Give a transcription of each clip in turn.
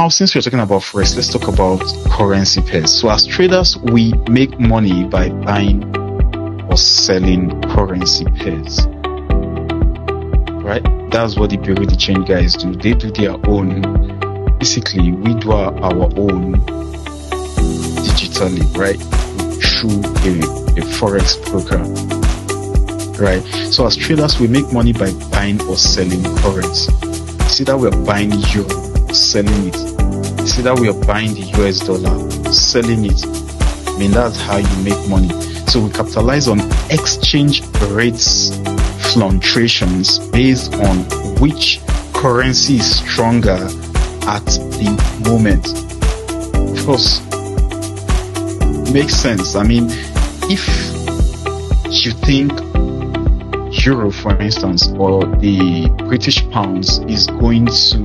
Now, since we're talking about forex, let's talk about currency pairs. So as traders, we make money by buying or selling currency pairs, right? That's what the Bureau de Change guys do. They do their own. Basically, we do our own digitally, right? Through a forex broker, right? So as traders, we make money by buying or selling currency. See that we're buying euro, selling it. See that we are buying the US dollar, selling it. I mean, that's how you make money. So we capitalize on exchange rates fluctuations based on which currency is stronger at the moment. Of course, makes sense. I mean, if you think euro, for instance, or the British pounds is going to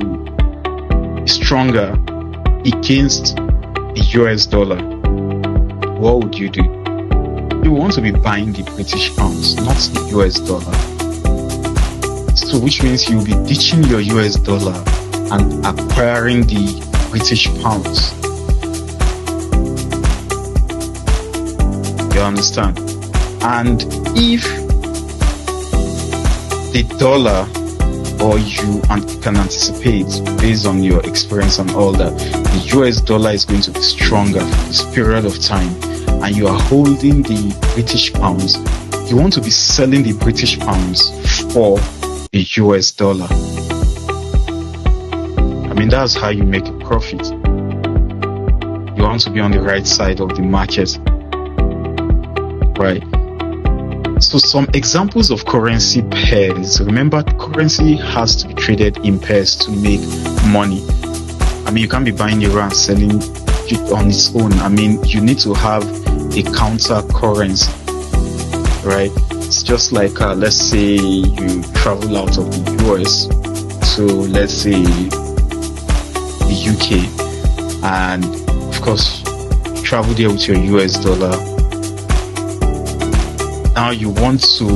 be stronger against the US dollar, what would you do? You want to be buying the British pounds, not the US dollar. So which means you'll be ditching your US dollar and acquiring the British pounds. You understand? And if the dollar, or you can anticipate based on your experience and all that, the US dollar is going to be stronger for this period of time, and you are holding the British pounds, you want to be selling the British pounds for the US dollar. I mean, that's how you make a profit. You want to be on the right side of the market, right? So some examples of currency pairs. Remember, currency has to be traded in pairs to make money. I mean, you can't be buying euro and selling it on its own. I mean, you need to have a counter currency, right? It's just like, let's say you travel out of the US to, let's say, the UK, and of course, you travel there with your US dollar. Now you want to,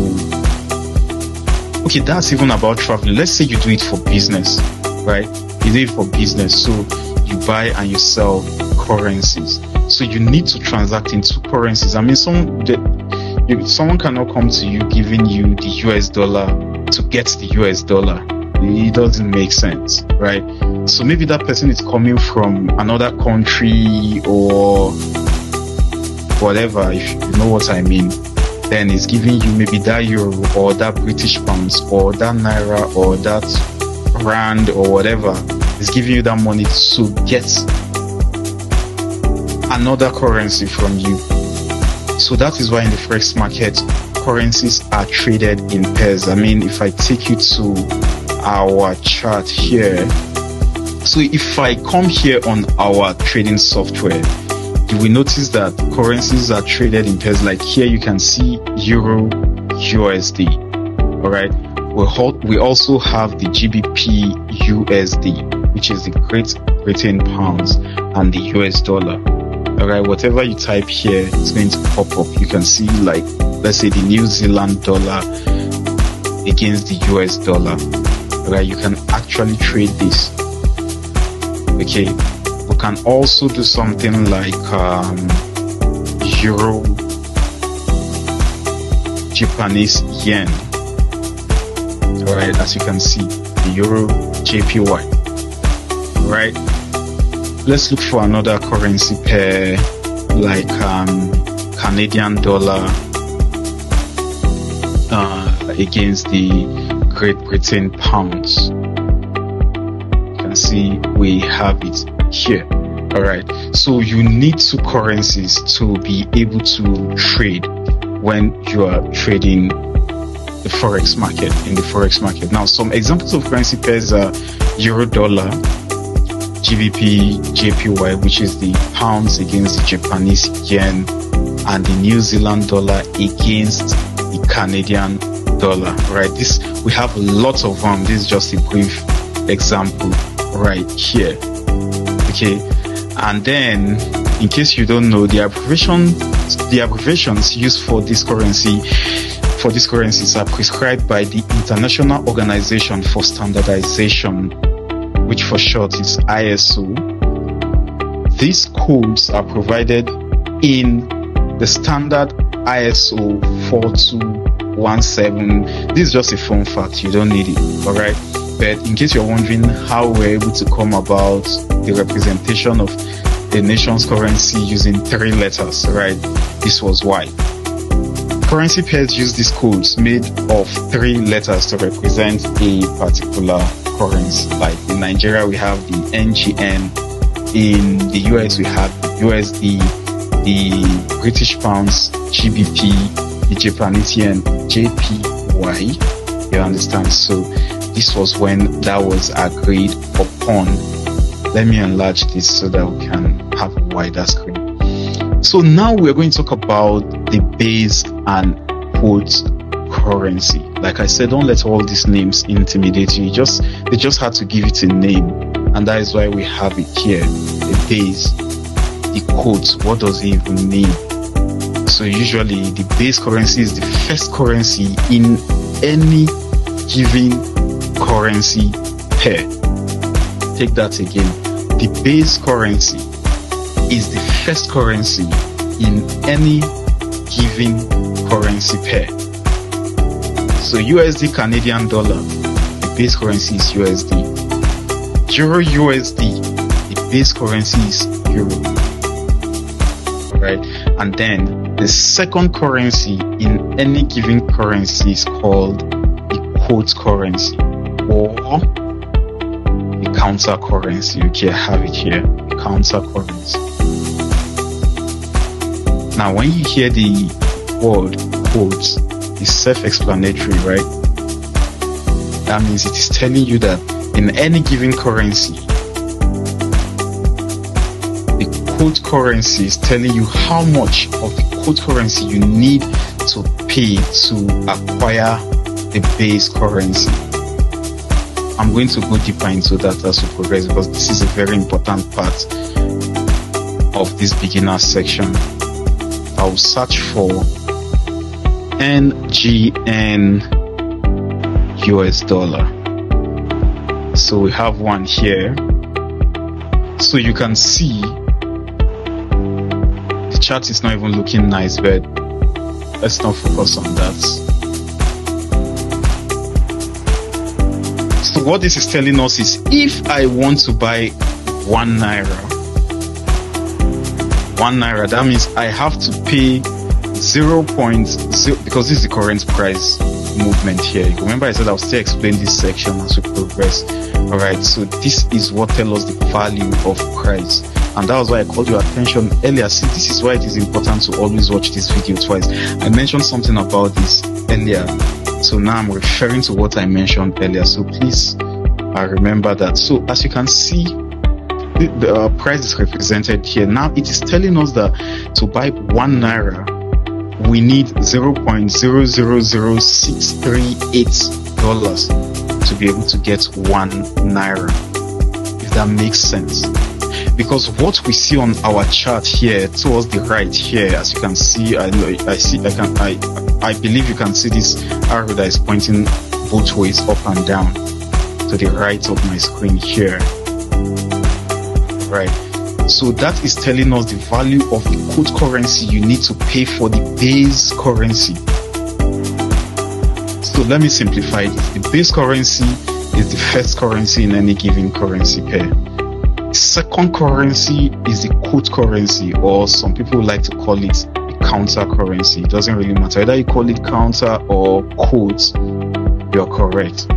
okay, that's even about traveling. Let's say you do it for business, right? You do it for business, so you buy and you sell currencies. So you need to transact in two currencies. I mean, someone cannot come to you giving you the US dollar to get the US dollar. It doesn't make sense, right? So maybe that person is coming from another country or whatever, if you know what I mean. Then it's giving you maybe that euro or that British pounds or that naira or that rand or whatever. It's giving you that money to get another currency from you. So that is why in the forex market, currencies are traded in pairs. I mean, if I take you to our chart here, so if I come here on our trading software, you will notice that currencies are traded in pairs. Like here you can see Euro USD. All right. We also have the GBP USD, which is the Great Britain pounds, and the US dollar. All right. Whatever you type here, it's going to pop up. You can see, like, let's say the New Zealand dollar against the US dollar. All right. You can actually trade this. Okay. We can also do something like Euro Japanese yen. Alright, as you can see, the Euro JPY. Right? Let's look for another currency pair like Canadian dollar against the Great Britain pounds. You can see we have it here. All right, so you need two currencies to be able to trade when you are trading the forex market, in the forex market. Now, some examples of currency pairs are euro dollar, GBP JPY, which is the pounds against the Japanese yen, and the New Zealand dollar against the Canadian dollar. Right, this we have lots of them. This is just a brief example right here. Okay, and then in case you don't know, the abbreviations used for this currencies are prescribed by the International Organization for Standardization, which for short is ISO. These codes are provided in the standard ISO 4217. This is just a fun fact, you don't need it, alright? But in case you're wondering how we're able to come about the representation of a nation's currency using 3 letters, right? This was why. Currency pairs use these codes made of 3 letters to represent a particular currency. Like in Nigeria, we have the NGN. In the US, we have the USD, the British pounds, GBP, the Japanese yen, JPY. You understand? So this was when that was agreed upon. Let me enlarge this so that we can have a wider screen. So now we're going to talk about the base and quote currency. Like I said, don't let all these names intimidate you. They just had to give it a name, and that is why we have it here. The base, the quote. What does it even mean? So usually the base currency is the first currency in any given currency pair. Take that again. The base currency is the first currency in any given currency pair. So USD Canadian dollar, the base currency is USD. Euro USD, the base currency is Euro. Alright, and then the second currency in any given currency is called the quote currency or the counter currency. Okay, I have it here, the counter currency. Now, when you hear the word quotes, it's self-explanatory, right? That means it is telling you that in any given currency, the quote currency is telling you how much of the quote currency you need to pay to acquire the base currency. I'm going to go deeper into that as we progress, because this is a very important part of this beginner section. I'll search for NGN US dollar. So we have one here. So you can see the chart is not even looking nice, but let's not focus on that. So what this is telling us is, if I want to buy 1 naira, that means I have to pay 0.0, because this is the current price movement here. Remember I said I'll still explain this section as we progress. Alright, so this is what tells us the value of price, and that was why I called your attention earlier. See, this is why it is important to always watch this video twice. I mentioned something about this earlier, so now I'm referring to what I mentioned earlier, so please remember that. So as you can see, the price is represented here. Now it is telling us that to buy 1 naira we need $0.000638 to be able to get 1 naira, if that makes sense. Because what we see on our chart here towards the right here, as you can see, I believe you can see this arrow that is pointing both ways, up and down, to the right of my screen here. Right, so that is telling us the value of the quote currency you need to pay for the base currency. So let me simplify this. The base currency is the first currency in any given currency pair. The second currency is the quote currency, or some people like to call it the counter currency. It doesn't really matter. Either you call it counter or quote, you're correct.